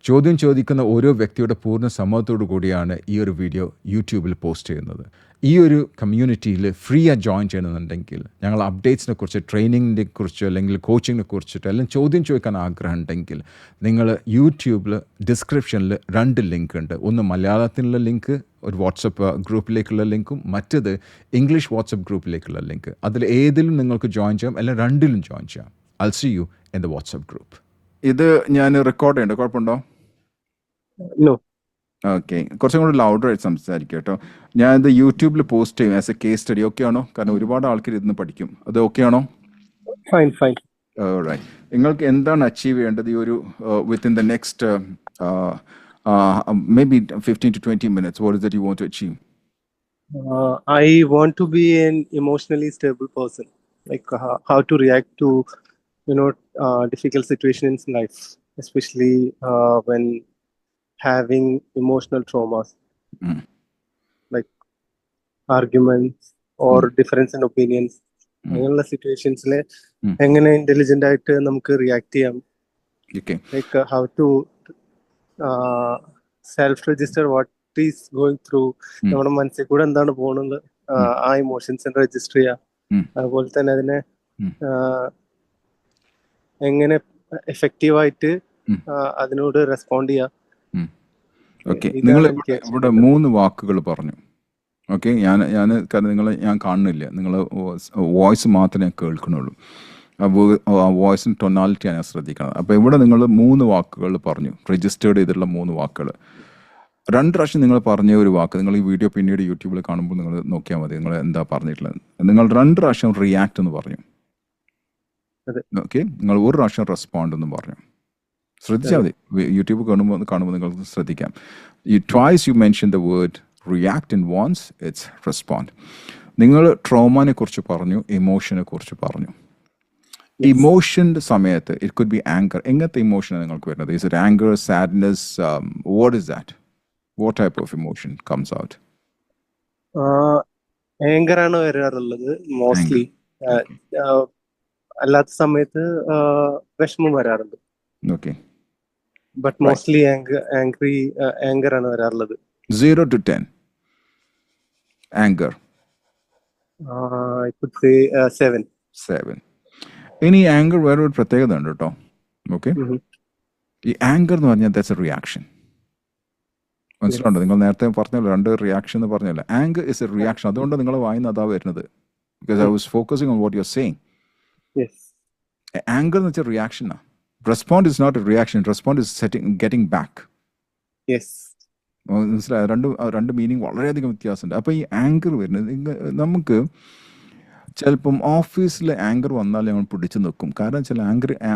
ചോദ്യം ചോദിക്കുന്ന ഓരോ വ്യക്തിയുടെ പൂർണ്ണ സമ്മതത്തോടു കൂടിയാണ് ഈ ഒരു വീഡിയോ യൂട്യൂബിൽ പോസ്റ്റ് ചെയ്യുന്നത്. ഈ ഒരു കമ്മ്യൂണിറ്റിയിൽ ഫ്രീ ആയി ജോയിൻ ചെയ്യണമെന്നുണ്ടെങ്കിൽ ഞങ്ങൾ അപ്ഡേറ്റ്സിനെ കുറിച്ച്, ട്രെയിനിങ്ങിനെ കുറിച്ച്, അല്ലെങ്കിൽ കോച്ചിങ്ങിനെ കുറിച്ചിട്ട് എല്ലാം ചോദ്യം ചോദിക്കാൻ ആഗ്രഹം ഉണ്ടെങ്കിൽ നിങ്ങൾ യൂട്യൂബിൽ ഡിസ്ക്രിപ്ഷനിൽ 2 ലിങ്ക് ഉണ്ട്. ഒന്ന് മലയാളത്തിലുള്ള ലിങ്ക്, ഒരു വാട്സപ്പ് ഗ്രൂപ്പിലേക്കുള്ള ലിങ്കും, മറ്റത് ഇംഗ്ലീഷ് വാട്സപ്പ് ഗ്രൂപ്പിലേക്കുള്ള ലിങ്ക്. അതിൽ ഏതിലും നിങ്ങൾക്ക് ജോയിൻ ചെയ്യാം, അല്ലെങ്കിൽ 2ലും ജോയിൻ ചെയ്യാം. I'll see you in the WhatsApp group. ഇത് ഞാൻ റെക്കോർഡ് ചെയ്യണ്ട, കുഴപ്പമുണ്ടോ? No. ഓക്കെ, കുറച്ചും കൂടി ലൗഡറായിട്ട് സംസാരിക്കുക കേട്ടോ. ഞാൻ ഇത് യൂട്യൂബിൽ പോസ്റ്റ് ചെയ്യും as A case study. Okay ആണോ? കാരണം ഒരുപാട് ആൾക്കാർ ഇരുന്ന് പഠിക്കും. അത് ഓക്കെ ആണോ? Fine, fine. റൈറ്റ്. നിങ്ങൾക്ക് എന്താണ് അച്ചീവ് ചെയ്യേണ്ടത് ഈ ഒരു within the next maybe 15 to 20 minutes? What is that you want to achieve? I want to be an emotionally stable person. Like how to react to, difficult situations in life, especially when having emotional traumas, like arguments or difference in opinions. അങ്ങനെയുള്ള സിറ്റുവേഷൻസിൽ എങ്ങനെ intelligent ആയിട്ട് നമുക്ക് react ചെയ്യാം, like how to self register what is going through, നമ്മുടെ മനസ്സിൽ കൂടെ എന്താണ് പോകുന്നത്, ആ ഇമോഷൻസ് രജിസ്റ്റർ ചെയ്യാം. അതുപോലെ തന്നെ അതിനെ എങ്ങനെ എഫക്റ്റീവായിട്ട് അതിനോട് റെസ്പോണ്ട് ചെയ്യാം. ഓക്കെ, നിങ്ങൾ ഇവിടെ 3 വാക്കുകൾ പറഞ്ഞു. ഓക്കെ, ഞാൻ കാരണം ഞാൻ കാണുന്നില്ല, നിങ്ങൾ വോയിസ് മാത്രമേ ഞാൻ കേൾക്കണുള്ളൂ. ആ വോയിസിന് ടൊണാലിറ്റിയാണ് ഞാൻ ശ്രദ്ധിക്കണം. അപ്പോൾ ഇവിടെ നിങ്ങൾ 3 വാക്കുകൾ പറഞ്ഞു, രജിസ്റ്റേർഡ് ചെയ്തിട്ടുള്ള 3 വാക്കുകൾ. 2 പ്രാവശ്യം നിങ്ങൾ പറഞ്ഞ ഒരു വാക്ക്, നിങ്ങൾ ഈ വീഡിയോ പിന്നീട് യൂട്യൂബിൽ കാണുമ്പോൾ നിങ്ങൾ നോക്കിയാൽ മതി നിങ്ങൾ എന്താ പറഞ്ഞിട്ടുള്ളത്. നിങ്ങൾ 2 പ്രാവശ്യം റിയാക്ട് എന്ന് പറഞ്ഞു. ഓക്കെ, നിങ്ങൾ 1 പ്രാവശ്യം റെസ്പോണ്ട് എന്ന് പറഞ്ഞു. ശ്രദ്ധിച്ചാൽ മതി, യൂട്യൂബ് കാണുമ്പോൾ നിങ്ങൾക്ക് ശ്രദ്ധിക്കാം. Twice you mentioned the word react, and once it's respond. നിങ്ങൾ ട്രോമാനെ കുറിച്ച് പറഞ്ഞു, ഇമോഷനെ കുറിച്ച് പറഞ്ഞു. ഇമോഷൻ്റെ സമയത്ത് ഇറ്റ് കുഡ് ബി ആങ്കർ. എങ്ങനത്തെ ഇമോഷനാണ് നിങ്ങൾക്ക് വരുന്നത്? Is it anchor, sadness, what is that? What type of emotion comes out? Anchor ആണ് വരാറുള്ളത് മോസ്റ്റ്ലി. അല്ലാത്ത സമയത്ത് വിഷമം വരാറുണ്ട്. ഓക്കെ, ബട്ട് മോസ്റ്റ്ലി ആങ്കർ ആണ് വരാറുള്ളത്. 0 to 10 anger. I could say 7. ഇനി ആങ്കർ വേറൊരു പ്രത്യേകത ഉണ്ട് കേട്ടോ. ഓക്കെ, ഈ ആങ്കർ എന്ന് പറഞ്ഞാൽ ദാറ്റ്സ് എ റിയാക്ഷൻ. മനസ്സിലുണ്ടോ? നിങ്ങൾ നേരത്തെ പറഞ്ഞല്ലോ 2 റിയാക്ഷൻ എന്ന് പറഞ്ഞല്ലോ. Anger is a reaction. അതുകൊണ്ട് നിങ്ങൾ വായിന്ന് അതാ വരുന്നത്. Because I was focusing on what you are saying. Anger എന്ന് വെച്ചാൽ റിയാക്ഷനാണ്. Respond is not a reaction. Respond is getting back. മനസ്സിലായ? 2 മീനിങ് വളരെയധികം വ്യത്യാസമുണ്ട്. അപ്പോൾ ഈ ആങ്കർ വരുന്നത് നമുക്ക് ചിലപ്പം ഓഫീസിൽ ആങ്കർ വന്നാൽ ഞങ്ങൾ പിടിച്ചു നിൽക്കും. കാരണം ചില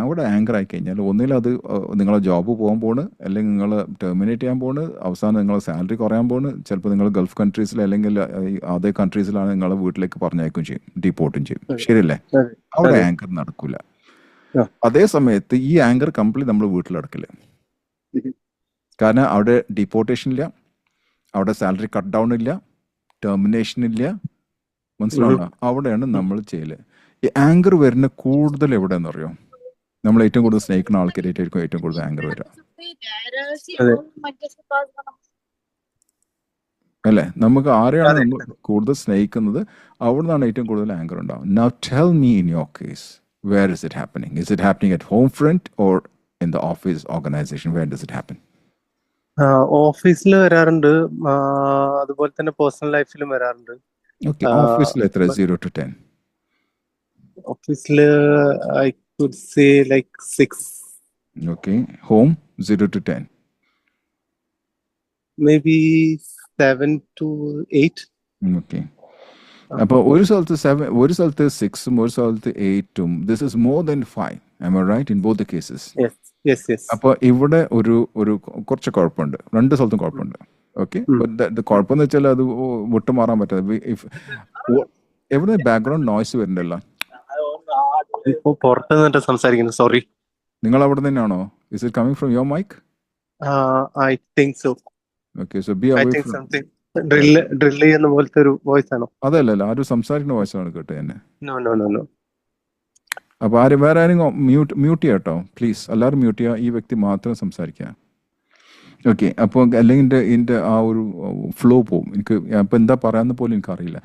അവിടെ ആങ്കർ ആയി കഴിഞ്ഞാൽ ഒന്നിലും അത് നിങ്ങളെ ജോബ് പോകാൻ പോണ്, അല്ലെങ്കിൽ നിങ്ങൾ ടെർമിനേറ്റ് ചെയ്യാൻ പോണ്, അവസാനം നിങ്ങളെ സാലറി കുറയാൻ പോണ്. ചിലപ്പോൾ നിങ്ങൾ ഗൾഫ് കൺട്രീസിൽ അല്ലെങ്കിൽ അതേ കൺട്രീസിലാണ് നിങ്ങളെ വീട്ടിലേക്ക് പറഞ്ഞയക്കും ചെയ്യും, ഡിപ്പോർട്ടും ചെയ്യും. ശരിയല്ലേ? അവിടെ ആങ്കർ നടക്കില്ല. അതേ സമയത്ത് ഈ ആങ്കർ കംപ്ലീറ്റ് നമ്മൾ വീട്ടിലടക്കില്ല. കാരണം അവിടെ ഡിപ്പോർട്ടേഷൻ ഇല്ല, അവിടെ സാലറി കട്ട് ഡൗൺ ഇല്ല, ടെർമിനേഷൻ ഇല്ല. മനസ്സിലാവണ്ട? അവിടെയാണ് നമ്മൾ ചെയ്യല്. ഈ ആങ്കർ വരുന്ന കൂടുതൽ എവിടെയെന്ന് അറിയോ? നമ്മൾ ഏറ്റവും കൂടുതൽ സ്നേഹിക്കുന്ന ആൾക്കാരായിട്ടായിരിക്കും ഏറ്റവും കൂടുതൽ ആങ്കർ വരിക, അല്ലേ? നമുക്ക് ആരെയാണ് നമ്മൾ കൂടുതൽ സ്നേഹിക്കുന്നത് അവിടെ നിന്നാണ് ഏറ്റവും കൂടുതൽ ആങ്കർ ഉണ്ടാവും. Now tell me in your case, where is it happening? Is it happening at home front or in the office organization? Where does it happen? ഓഫീസിൽ വരാറുണ്ട്, അതുപോലെ തന്നെ പേഴ്സണൽ ലൈഫിലും വരാറുണ്ട്. Okay, ഓഫീസിൽ എത്ര? 0 to 10. ഓഫീസിൽ I could say like 6. Okay, home 0 to 10. Maybe 7 to 8. Okay. അപ്പോൾ ഒരു സ്ഥലത്ത് 7, ഒരു സ്ഥലത്ത് 6ഉം ഒരു സ്ഥലത്ത് 8ഉം. This is more than 5. Am I right in both the cases? Yes. അപ്പോൾ ഇവിടെ ഒരു കുറച്ച് കുഴപ്പമുണ്ട്, 2 സ്ഥലത്തും കുഴപ്പമുണ്ട്. ഓക്കെ, കുഴപ്പം എന്ന് വെച്ചാൽ അത് വിട്ടുമാറാൻ പറ്റാതെ. എവിടെ ബാക്ക്ഗ്രൗണ്ട് നോയ്സ് വരുന്നുണ്ടല്ലോ? പുറത്ത് നിന്നിട്ട് സംസാരിക്കുന്നു, സോറി. നിങ്ങൾ അവിടെ തന്നെയാണോ? Is it coming from your mic? I think so. Okay, so be away from something drill ചെയ്യുന്ന പോലത്തെ ഒരു വോയിസ് ആണോ? അതല്ല, ആരും സംസാരിക്കുന്ന വോയിസ് ആണ് കേട്ടോ എന്നെ. നോ. അപ്പോൾ വേറെ ആരെങ്കിലും മ്യൂട്ട് ചെയ്യാം കേട്ടോ, പ്ലീസ്. എല്ലാവരും മ്യൂട്ട് ചെയ്യുക, ഈ വ്യക്തി മാത്രം സംസാരിക്കുക. ഓക്കെ. അപ്പോൾ അല്ലെങ്കിൽ ഇതിൻ്റെ ആ ഒരു ഫ്ലോ പോവും. എനിക്ക് അപ്പോൾ എന്താ പറയാമെന്ന് പോലും എനിക്കറിയില്ല.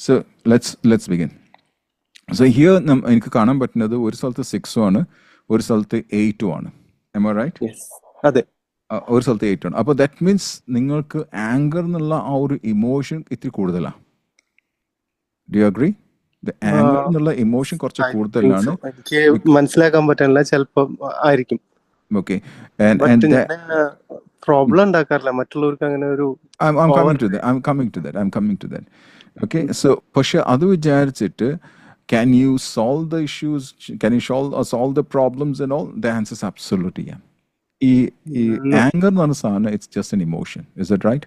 So let's begin. So here എനിക്ക് കാണാൻ പറ്റുന്നത് ഒരു സ്ഥലത്ത് 6 ആണ്, ഒരു സ്ഥലത്ത് 8 ആണ്. Am I right? Yes. അതെ. ഒരു സ്ഥലത്ത് 8 ആണ്. അപ്പോൾ ദാറ്റ് മീൻസ് നിങ്ങൾക്ക് ആങ്കർ എന്നുള്ള ആ ഒരു ഇമോഷൻ ഇത്തിരി കൂടുതലാണ്. Do you agree? ആങ്കർ എന്നുള്ള ഇമോഷൻ കുറച്ച് I think കൂടുതലാണ്. so. എനിക്ക് മനസ്സിലാക്കാൻ പറ്റില്ല, ചിലപ്പം ആയിരിക്കും. ഓക്കെ. ബട്ട് ഞാൻ പ്രോബ്ലം ഉണ്ടാക്കാറില്ല മറ്റുള്ളവർക്ക് അങ്ങനെ ഒരു. I'm coming to that. Okay, so പക്ഷെ അത് വിചാരിച്ചിട്ട് can you solve the issues, can you solve the problems and all? The answer is absolutely yeah. ഈ anger എന്ന് പറഞ്ഞ സാധനം it's just an emotion. Is that right?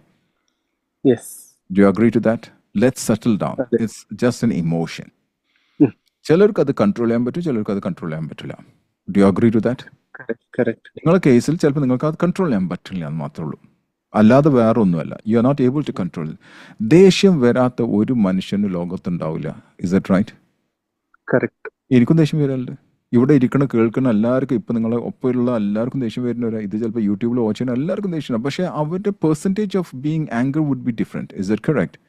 Yes. Do you agree to that? Let's settle down. It's just an emotion. ചിലർക്ക് അത് control ചെയ്യാൻ പറ്റും, ചിലർക്ക് അത് കൺട്രോൾ ചെയ്യാൻ പറ്റില്ല. Do you agree to that? Correct. നിങ്ങളുടെ കേസിൽ ചിലപ്പോൾ നിങ്ങൾക്ക് അത് കൺട്രോൾ ചെയ്യാൻ പറ്റില്ല എന്ന് മാത്രമേ ഉള്ളൂ, അല്ലാതെ വേറെ ഒന്നുമല്ല. You are not able to control. ദേഷ്യം വരാത്ത ഒരു മനുഷ്യന് ലോകത്തുണ്ടാവില്ല. Is that right? Correct. എനിക്കും ദേഷ്യം വരാറുണ്ട്. ഇവിടെ ഇരിക്കണ കേൾക്കണ എല്ലാവർക്കും, ഇപ്പം നിങ്ങളെ ഒപ്പമുള്ള എല്ലാവർക്കും ദേഷ്യം വരുന്നവരാ. ഇത് ചിലപ്പോൾ യൂട്യൂബിൽ വാച്ച് ചെയ്യുന്ന എല്ലാവർക്കും ദേഷ്യമാണ്. പക്ഷേ അവരുടെ percentage of being anger would be different. Is that correct?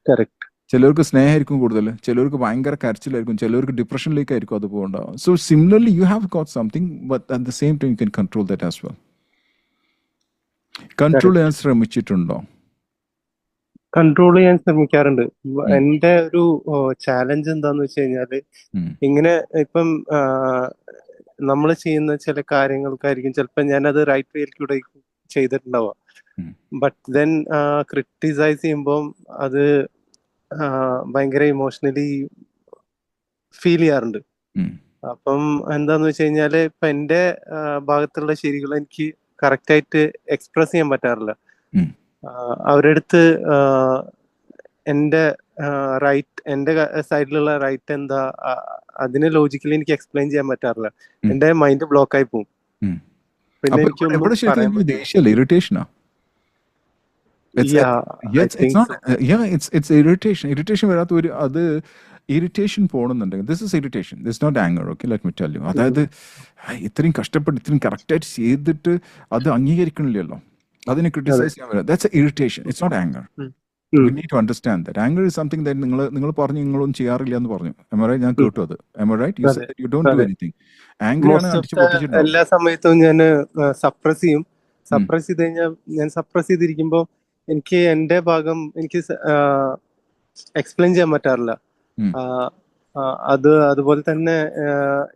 Correct. ചിലർക്ക് സ്നേഹമായിരിക്കും കൂടുതൽ, ചിലർക്ക് ഭയങ്കര കരച്ചിലായിരിക്കും, ചിലർക്ക് ഡിപ്രഷനിലേക്കായിരിക്കും അത് പോകണ്ടാവും. So similarly you have got something, but at the same time you can control that as well. Control ചെയ്യാൻ ശ്രമിച്ചിട്ടുണ്ടോ? കൺട്രോൾ ചെയ്യാൻ ശ്രമിക്കാറുണ്ട്. എന്റെ ഒരു ചാലഞ്ച് എന്താന്ന് വെച്ച് കഴിഞ്ഞാല്, ഇങ്ങനെ ഇപ്പം നമ്മൾ ചെയ്യുന്ന ചില കാര്യങ്ങൾക്കായിരിക്കും ചിലപ്പോൾ ഞാനത് റൈറ്റ് വേയിൽ കൂടെ ചെയ്തിട്ടുണ്ടാവുക. ബട്ട് ദെൻ ക്രിട്ടിസൈസ് ചെയ്യുമ്പോൾ അത് ഭയങ്കര ഇമോഷണലി ഫീൽ ചെയ്യാറുണ്ട്. അപ്പം എന്താന്ന് വെച്ച് കഴിഞ്ഞാല് ഇപ്പൊ എന്റെ ഭാഗത്തുള്ള ശരികൾ എനിക്ക് കറക്റ്റ് ആയിട്ട് എക്സ്പ്രസ് ചെയ്യാൻ പറ്റാറില്ല. അവരുടെ അടുത്ത് എന്റെ റൈറ്റ്, എന്റെ സൈഡിലുള്ള റൈറ്റ് എന്താ, അതിനെ ലോജിക്കലി എനിക്ക് എക്സ്പ്ലെയിൻ ചെയ്യാൻ പറ്റാറില്ല. എന്റെ മൈൻഡ് ബ്ലോക്ക് ആയി പോകും. പിന്നെ എനിക്ക് ഇറിറ്റേഷനാ. ഇറിറ്റേഷൻ വരാത്ത ഒരു അത് ഇറിറ്റേഷൻ പോകണമെന്നുണ്ടെങ്കിൽ this is irritation, this not anger. Okay, let me tell you. അതായത് ഇത്രയും കഷ്ടപ്പെട്ട് ഇത്രയും കറക്റ്റായിട്ട് ചെയ്തിട്ട് അത് അംഗീകരിക്കണില്ലല്ലോ, അതിനെ ക്രിട്ടിസൈസ് ചെയ്യാൻ വരാം. That's irritation, it's not anger. We need to understand that anger is something that നിങ്ങൾ പറഞ്ഞു നിങ്ങളൊന്നും ചെയ്യാറില്ല എന്ന് പറഞ്ഞു. Am I right? ഞാൻ കേട്ടു അത്. Am I right? You said that you don't do anything. Anger ആണ് അടിച്ചു പൊട്ടിച്ചിട്ടുണ്ടാവും. എല്ലാ സമയത്തും ഞാൻ സപ്രസ് ചെയ്യും. സപ്രസ് ചെയ്ത് കഴിഞ്ഞാൽ ഞാൻ സപ്രസ് ചെയ്തിരിക്കുമ്പോൾ എനിക്ക് എന്റെ ഭാഗം എനിക്ക് എക്സ്പ്ലെയിൻ ചെയ്യാൻ പറ്റാറില്ല. അതുപോലെ തന്നെ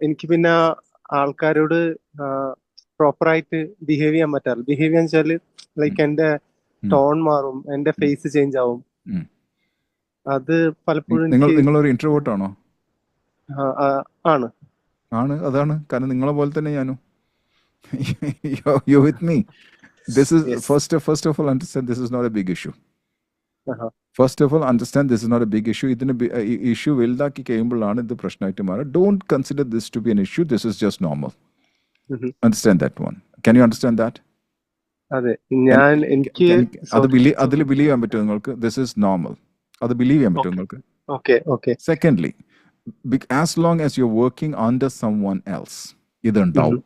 എനിക്ക് പിന്നെ ആൾക്കാരോട് പ്രോപ്പറായിട്ട് ബിഹേവ് ചെയ്യാൻ പറ്റാറില്ല. ബിഹേവ് ചെയ്യാൻ വെച്ചാല് ലൈക്ക് എന്റെ ടോൺ മാറും, എന്റെ ഫേസ് ചേഞ്ച് ആവും. അത് പലപ്പോഴും നിങ്ങളൊരു ഇൻട്രോവേർട്ട് ആണോ? ആണ്. അതാണ് കാരണം നിങ്ങളെ പോലെ തന്നെ ഞാനും. You with me? This is first of all understand this is not a big issue. First of all understand this is not a big issue. ഇതിന് ഇഷ്യൂ വലുതാക്കി കഴിയുമ്പോഴാണ് ഇത് പ്രശ്നമായിട്ട് മാറുക. Don't consider this to be an issue. This is just normal. Understand that one. Can you understand that? അതെ, ഞാൻ എനിക്ക് അതിൽ ബിലീവ് ചെയ്യാൻ പറ്റുമോ നിങ്ങൾക്ക്? This is normal. അത് ബിലീവ് ചെയ്യാൻ പറ്റുമോ നിങ്ങൾക്ക്? Okay. Secondly, as long as you working under someone else ഇതുണ്ടാവും.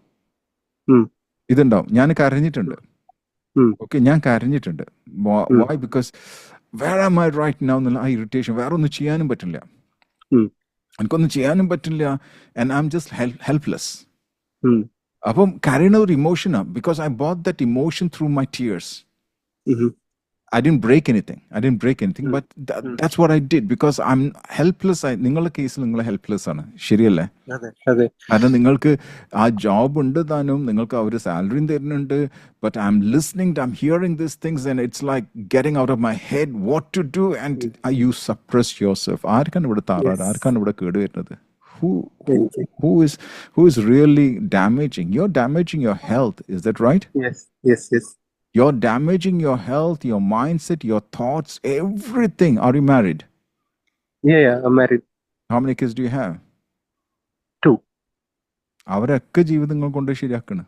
ഞാൻ കരഞ്ഞിട്ടുണ്ട്. ഓക്കെ, ഞാൻ കരഞ്ഞിട്ടുണ്ട്. Why? Because where am I right now എന്നുള്ള ആ ഇറിറ്റേഷൻ, വേറെ ഒന്നും ചെയ്യാനും പറ്റില്ല, എനിക്കൊന്നും ചെയ്യാനും പറ്റില്ല. And I am just helpless. അപ്പം കരയണ ഒരു ഇമോഷനാണ്. Because I bought that emotion through my tears. I didn't break anything, but that's what I did because I'm helpless. നിങ്ങളുടെ കേസിൽ നിങ്ങൾ ഹെൽപ്ലെസ് ആണ്, ശരിയല്ലേ? കാരണം നിങ്ങൾക്ക് ആ ജോബ് ഉണ്ട് താനും, നിങ്ങൾക്ക് അവർ സാലറിയും തരുന്നുണ്ട്, but I'm listening, I'm hearing these things and it's like getting out of my head what to do and you suppress yourself. ആർക്കാണ് ഇവിടെ താറാട്? ആർക്കാണ് ഇവിടെ കേട് വരുന്നത്? Who is really damaging? You're damaging your health. Is that right? Yes. You're damaging your health, your mindset, your thoughts, everything. Are you married? Yeah, I'm married. How many kids do you have? 2. അവരൊക്കെ ജീവിതങ്ങൾ കൊണ്ട് ശരിയാക്കണം.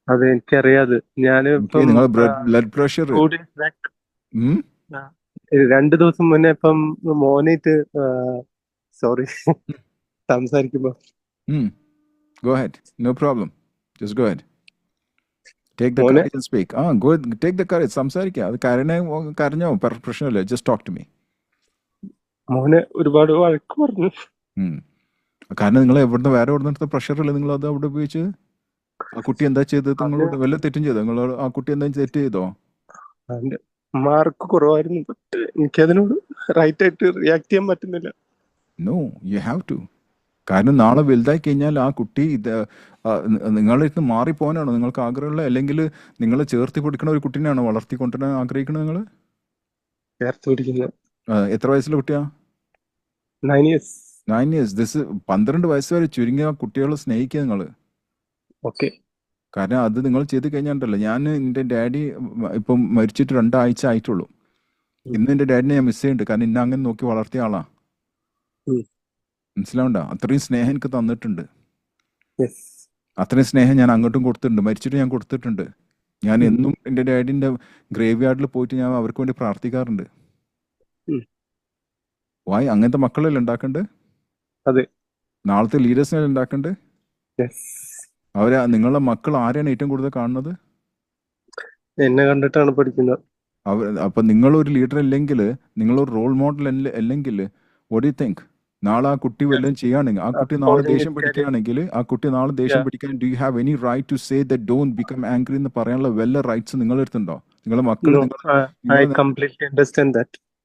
അതെ, എനിക്കറിയാതെ. നിങ്ങളുടെ blood pressure 2 ദിവസം മുന്നേ ഇപ്പം മോനായിട്ട് സോറി സംസാരിക്കുമ്പോ Go ahead. No problem. Just go ahead. Take the മോനെ courage and speak. Go take the courage. സംസാരിക്കുക. അത് കരഞ്ഞോ പ്രശ്നമില്ല. Just talk to me. മോനെ ഒരുപാട് വഴക്ക് പറഞ്ഞു. കാരണം നിങ്ങൾ വേറെ എവിടുന്ന പ്രഷറില്ല നിങ്ങൾ അത് അവിടെ ഉപയോഗിച്ച്? ആ കുട്ടി എന്താ ചെയ്തത്? നിങ്ങളോട് വല്ല തെറ്റും ചെയ്തോ? നിങ്ങൾ ആ കുട്ടി എന്താ തെറ്റ് ചെയ്തോ? അവന്റെ മാർക്ക് കുറവായിരുന്നു. ബട്ട് എനിക്കതിനോട് റൈറ്റ് ആയിട്ട് റിയാക്ട് ചെയ്യാൻ പറ്റുന്നില്ല. No, you have to. കാരണം നാളെ വലുതായി കഴിഞ്ഞാൽ ആ കുട്ടി നിങ്ങളിട്ട് മാറിപ്പോകാനാണോ നിങ്ങൾക്ക് ആഗ്രഹമുള്ളത്? അല്ലെങ്കിൽ നിങ്ങൾ ചേർത്തി പിടിക്കുന്ന ഒരു കുട്ടീനെയാണോ വളർത്തിക്കൊണ്ടുവരാൻ ആഗ്രഹിക്കുന്നത് നിങ്ങൾ? ചേർത്ത് പിടിക്കുന്നത്. എത്ര വയസ്സിലെ കുട്ടിയാ? 9 years. 9 years. 12 വയസ്സ് വരെ ചുരുങ്ങിയ കുട്ടികളെ സ്നേഹിക്കുക നിങ്ങൾ. ഓക്കെ. കാരണം അത് നിങ്ങൾ ചെയ്ത് കഴിഞ്ഞാണ്ടല്ലോ. ഞാൻ എൻ്റെ ഡാഡി ഇപ്പം മരിച്ചിട്ട് 2 ആഴ്ച ആയിട്ടുള്ളൂ. ഇന്ന് എൻ്റെ ഡാഡിനെ ഞാൻ മിസ് ചെയ്യുന്നുണ്ട്. കാരണം ഇന്ന അങ്ങനെ നോക്കി വളർത്തിയ ആളാ. മനസ്സിലാവണ്ട? അത്രയും സ്നേഹം എനിക്ക് തന്നിട്ടുണ്ട്. അത്രയും സ്നേഹം ഞാൻ അങ്ങോട്ടും കൊടുത്തിട്ടുണ്ട്. മരിച്ചിട്ട് ഞാൻ കൊടുത്തിട്ടുണ്ട്. ഞാൻ എന്നും എൻ്റെ ഡാഡിൻ്റെ ഗ്രേവ് യാർഡിൽ പോയിട്ട് ഞാൻ അവർക്ക് വേണ്ടി പ്രാർത്ഥിക്കാറുണ്ട്. വായ് അങ്ങനത്തെ മക്കളല്ലേ ഉണ്ടാക്കണ്ട്? അതെ. നാളത്തെ ലീഡേഴ്സിനല്ലേ ഉണ്ടാക്കണ്ട്? നിങ്ങളുടെ മക്കൾ ആരെയാണ് ഏറ്റവും കൂടുതൽ കാണുന്നത്? എന്നെ കണ്ടിട്ടാണ് പഠിക്കുന്നത്. അപ്പൊ നിങ്ങളൊരു ലീഡർ അല്ലെങ്കിൽ, നിങ്ങളൊരു റോൾ മോഡൽ അല്ലെങ്കിൽ, വാട്ട് ഡു യു തിങ്ക്? നാളെ ആ കുട്ടി വല്ലതും ചെയ്യുകയാണെങ്കിൽ, ആ കുട്ടി നാളെ ദേഷ്യം പിടിക്കുകയാണെങ്കിൽ, ആ കുട്ടി നാളെ ദേഷ്യം പിടിക്കാൻ do you have any right to say that don't become angry എന്ന് പറയാനുള്ള വല്ല റൈറ്റ്സ് നിങ്ങളുടെ അടുത്തുണ്ടോ? നിങ്ങളുടെ മക്കൾ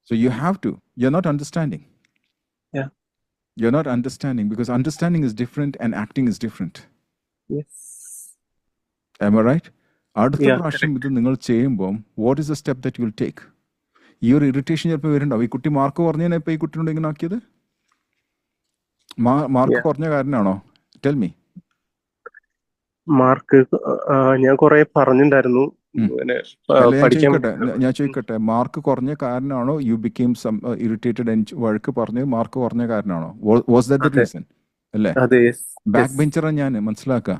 so you have to. You are not understanding. You are not understanding because understanding is different and acting is different. Am I right? അടുത്ത പ്രാവശ്യം ഇത് നിങ്ങൾ ചെയ്യുമ്പോൾ what is the step that you will take? ഈ ഒരു irritation ചിലപ്പോൾ വരുന്നുണ്ടാവും. ഈ കുട്ടി മാർക്ക് കുറഞ്ഞതിനെ ഇപ്പൊ ഈ കുട്ടിയോട് ഇങ്ങനെ ആക്കിയത് മാർക്ക് കുറഞ്ഞ കാരണമാണോ? Tell me. മാർക്ക് ഞാൻ കുറെ പറഞ്ഞിട്ടുണ്ടായിരുന്നു. ഞാൻ ചോദിക്കട്ടെ, മാർക്ക് കുറഞ്ഞ കാരണമാണോ യു ബിക്കെയിം സം ഇറിറ്റേറ്റഡ്? വഴക്ക് പറഞ്ഞ് മാർക്ക് കുറഞ്ഞ കാരണമാണോ? Was that the reason? അല്ലേ? ബാക്ക് ബെഞ്ചറാ ഞാൻ, മനസ്സിലാക്കുക.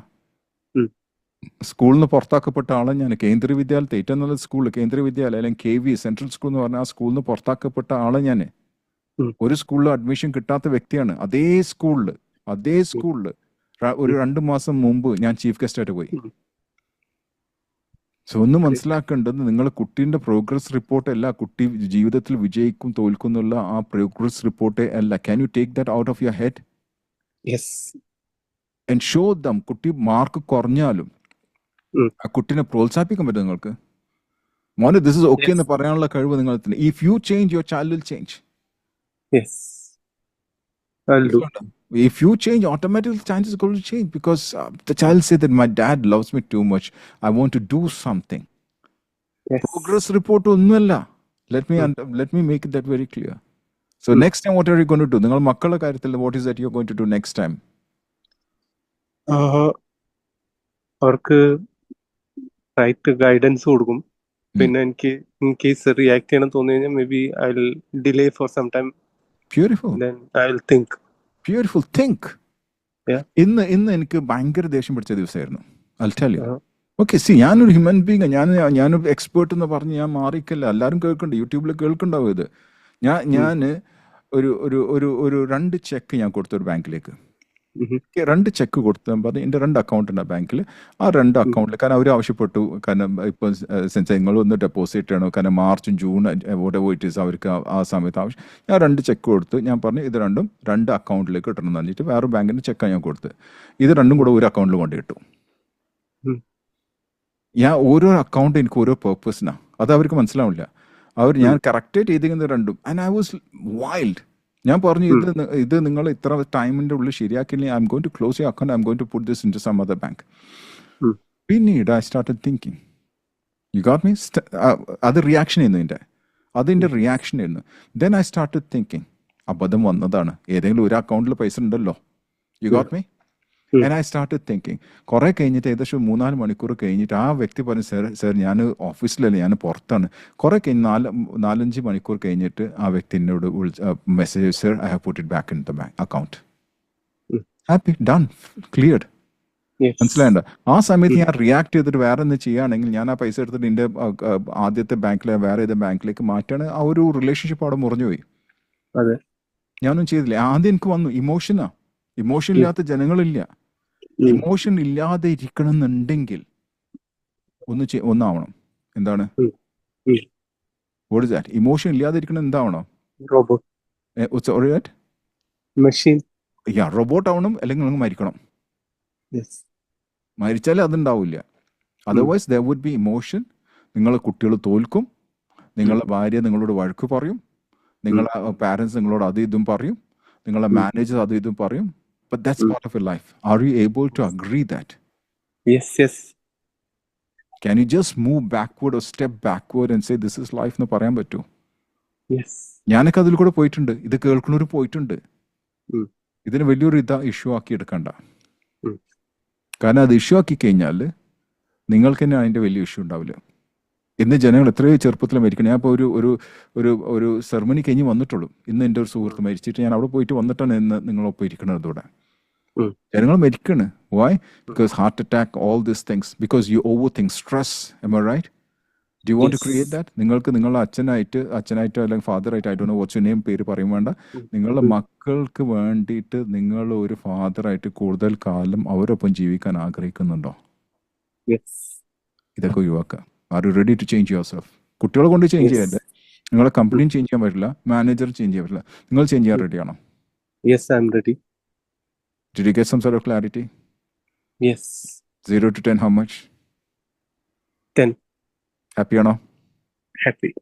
സ്കൂളിൽ നിന്ന് പുറത്താക്കപ്പെട്ട ആളെ ഞാൻ. കേന്ദ്രീയ വിദ്യാലയത്തെ ഏറ്റവും നല്ല സ്കൂൾ കേന്ദ്രീയ വിദ്യാലയം അല്ലെങ്കിൽ KV സെൻട്രൽ സ്കൂൾ എന്ന് പറഞ്ഞാൽ ആ സ്കൂളിൽ നിന്ന് പുറത്താക്കപ്പെട്ട ആളെ ഞാൻ. ഒരു സ്കൂളിൽ അഡ്മിഷൻ കിട്ടാത്ത വ്യക്തിയാണ്. അതേ സ്കൂളിൽ ഒരു 2 മാസം മുമ്പ് ഞാൻ ചീഫ് ഗസ്റ്റ് ആയിട്ട് പോയി. സോ ഒന്ന് മനസ്സിലാക്കേണ്ടത്, നിങ്ങൾ കുട്ടീൻ്റെ പ്രോഗ്രസ് റിപ്പോർട്ട് അല്ല കുട്ടി ജീവിതത്തിൽ വിജയിക്കും തോൽക്കും എന്നുള്ള ആ പ്രോഗ്രസ് റിപ്പോർട്ടേ അല്ല. Can you take that out of your head and show dum? കുട്ടി മാർക്ക് കുറഞ്ഞാലും ആ കുട്ടീനെ പ്രോത്സാഹിപ്പിക്കാൻ പറ്റും നിങ്ങൾക്ക്. മോനെ ദിസ് ഇസ് ഓക്കെ എന്ന് പറയാനുള്ള കഴിവ് നിങ്ങൾക്ക്. If you change, your child will change. If you change, automatically chances are going to change because the child say that my dad loves me too much. I want to do something. Progress report ഒന്നുമല്ല. Let me make that very clear. So next time what are you going to do? നിങ്ങൾ മക്കളുടെ കാര്യത്തിൽ what is that you're going to do next time? അവർക്ക് right guidance കൊടുക്കും. പിന്നെ എനിക്ക് in case react ചെയ്യണം തോന്നി കഴിഞ്ഞാൽ maybe I will delay for some time. Beautiful. Then I will think. Beautiful. Think. ഇന്ന് എനിക്ക് ഭയങ്കര ദേഷ്യം പിടിച്ച ദിവസമായിരുന്നു. I'll tell you. Okay, C ഞാനൊരു ഹ്യൂമൻ ബീങ്. ഞാനൊരു എക്സ്പേർട്ട് എന്ന് പറഞ്ഞ് ഞാൻ മാറിക്കല്ല. എല്ലാവരും കേൾക്കുന്നുണ്ട്, യൂട്യൂബിൽ കേൾക്കുന്നുണ്ടാവും ഇത്. ഞാൻ ഒരു 2 ചെക്ക് ഞാൻ കൊടുത്തു ഒരു ബാങ്കിലേക്ക്. 2 ചെക്ക് കൊടുത്താൽ പറഞ്ഞ് എൻ്റെ 2 അക്കൗണ്ട് ഉണ്ട് ആ ബാങ്കിൽ. ആ 2 അക്കൗണ്ടിൽ കാരണം അവർ ആവശ്യപ്പെട്ടു. കാരണം ഇപ്പോൾ നിങ്ങളൊന്ന് ഡെപ്പോസിറ്റ് ചെയ്യണോ, കാരണം മാർച്ചും ജൂൺ ഇറ്റ് ഈസ് അവർക്ക് ആ സമയത്ത് ആവശ്യം. ഞാൻ 2 ചെക്ക് കൊടുത്ത് ഞാൻ പറഞ്ഞു ഇത് 2 അക്കൗണ്ടിലേക്ക് ഇട്ടണം എന്ന് പറഞ്ഞിട്ട് വേറെ ബാങ്കിൻ്റെ ചെക്കാണ് ഞാൻ കൊടുത്ത്. ഇത് 2 കൂടെ ഒരു അക്കൗണ്ടിൽ കൊണ്ട് ഇട്ടു. ഞാൻ ഓരോ അക്കൗണ്ട് എനിക്ക് ഓരോ പേർപ്പസിനാണ്. അത് അവർക്ക് മനസ്സിലാവില്ല. ഞാൻ കറക്റ്റായിട്ട് ചെയ്തിരിക്കുന്നത് 2. And I was wild. ഞാൻ പറഞ്ഞു ഇത് നിങ്ങൾ ഇത്ര ടൈമിന്റെ ഉള്ളിൽ ശരിയാക്കിയില്ലെങ്കിൽ I'm going to close your account, I'm going to put this into some other bank. പിന്നീട് I started thinking, you got me? അത് റിയാക്ഷൻ ആയിരുന്നു അതിൻ്റെ റിയാക്ഷൻ ആയിരുന്നു. ദെൻ ഐ സ്റ്റാർട്ടഡ് തിങ്കിങ്, അബദ്ധം വന്നതാണ്. ഏതെങ്കിലും ഒരു അക്കൗണ്ടിൽ പൈസ ഉണ്ടല്ലോ. U got me? And I started thinking. കുറെ കഴിഞ്ഞിട്ട് ഏകദേശം 3-4 മണിക്കൂർ കഴിഞ്ഞിട്ട് ആ വ്യക്തി പറഞ്ഞു, സർ ഞാൻ ഓഫീസിലല്ല, ഞാൻ പുറത്താണ്. കുറെ കഴിഞ്ഞ് 4-5 മണിക്കൂർ കഴിഞ്ഞിട്ട് ആ വ്യക്തി എന്നോട് message, sir I have put it back in the bank account. Happy, done, cleared. മനസ്സിലായണ്ട? ആ സമയത്ത് ഞാൻ റിയാക്ട് ചെയ്തിട്ട് വേറെ എന്ത് ചെയ്യുകയാണെങ്കിൽ ഞാൻ ആ പൈസ എടുത്തിട്ട് എൻ്റെ ആദ്യത്തെ ബാങ്കിലെ വേറെ ഏത് ബാങ്കിലേക്ക് മാറ്റാണ്. ആ ഒരു റിലേഷൻഷിപ്പ് അവിടെ മുറിഞ്ഞുപോയി. ഞാനൊന്നും ചെയ്തില്ല. ആദ്യം എനിക്ക് വന്നു ഇമോഷൻ ഇല്ലാത്ത ജനങ്ങളില്ല. ഇമോഷൻ ഇല്ലാതെ ഇരിക്കണം എന്നുണ്ടെങ്കിൽ ഒന്നാവണം. എന്താണ്? Mm. Mm. What is that? Emotion ഇല്ലാതിരിക്കണം എന്താവണം? Robot. Sorry that? Machine. Robot ആവണം, അല്ലെങ്കിൽ നിങ്ങൾ മരിക്കണം. Yes. മരിച്ചാലേ അതുണ്ടാവില്ല. Otherwise there would be emotion. നിങ്ങളെ കുട്ടികൾ തോൽക്കും, നിങ്ങളുടെ ഭാര്യ നിങ്ങളോട് വഴക്ക് പറയും, നിങ്ങളെ പാരൻസ് നിങ്ങളോട് അത് ഇതും പറയും, നിങ്ങളെ മാനേജർ അത് ഇതും പറയും. But that's part of your life. Are you able to agree that? Yes, yes. Can you just move backward or step backward and say this is life എന്ന് പറയാൻ പറ്റുമോ? Yes. ഞാനൊക്കെ അതിൽ കൂടെ പോയിട്ടുണ്ട്. ഇത് കേൾക്കുന്നവർ പോയിട്ടുണ്ട്. Mm. ഇതിന് വലിയൊരു ഇഷ്യൂ ആക്കി എടുക്കണ്ട. Mm. കാരണം അത് ഇഷ്യൂ ആക്കി കഴിഞ്ഞാൽ നിങ്ങൾക്ക് തന്നെ അതിൻ്റെ വലിയ ഇഷ്യൂ ഉണ്ടാവില്ല. ഇന്ന് ജനങ്ങൾ എത്രയോ ചെറുപ്പത്തിൽ മരിക്കണം. ഞാൻ ഇപ്പോൾ ഒരു സെർമണി കഴിഞ്ഞ് വന്നിട്ടുള്ളൂ. ഇന്ന് എൻ്റെ ഒരു സുഹൃത്ത് മരിച്ചിട്ട് ഞാൻ അവിടെ പോയിട്ട് വന്നിട്ടാണ് ഇന്ന് നിങ്ങളൊപ്പം ഇരിക്കുന്നത്. അതോടെ ജനങ്ങൾ മരിക്കണ്. Why? Because heart attack, all these things, because you over think, stress. Am I right? Do you want to create that? നിങ്ങൾക്ക് നിങ്ങളുടെ അച്ഛനായിട്ട് അല്ലെങ്കിൽ ഫാദറായിട്ട്, I don't know what's your name, പേര് പറയും വേണ്ട, നിങ്ങളുടെ മക്കൾക്ക് വേണ്ടിയിട്ട് നിങ്ങൾ ഒരു ഫാദറായിട്ട് കൂടുതൽ കാലം അവരൊപ്പം ജീവിക്കാൻ ആഗ്രഹിക്കുന്നുണ്ടോ? Yes. ഇതൊക്കെ ഒഴിവാക്കുക. Are you ready to change yourself? കുട്ടികളെ കൊണ്ട് ചേഞ്ച് ചെയ്യല്ലേ. നിങ്ങളെ കമ്പനിയും ചേഞ്ച് ചെയ്യാൻ പറ്റില്ല, മാനേജർ ചേഞ്ച് ചെയ്യാൻ പറ്റില്ല. നിങ്ങൾ ചേഞ്ച് ചെയ്യാൻ റെഡിയാണോ? Yes, I'm ready. Did you get some sort of clarity? Yes. 0 to 10, how much? 10. Happy or no? Happy.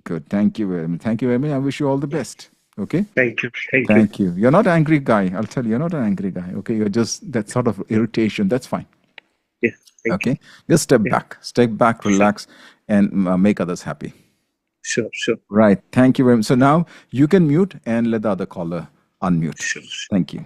Good. Thank you very much. Thank you very much. I wish you all the best. Okay? Thank you. Thank you. Thank you. You're not an angry guy. I'll tell you, you're not an angry guy. Okay? You're just that sort of irritation. That's fine. Yes. Thank Okay? Just step back, relax, and make others happy. you. Sure, sure. Right. Thank you very much. So now you can mute and let the other caller unmute. Sure. Thank you.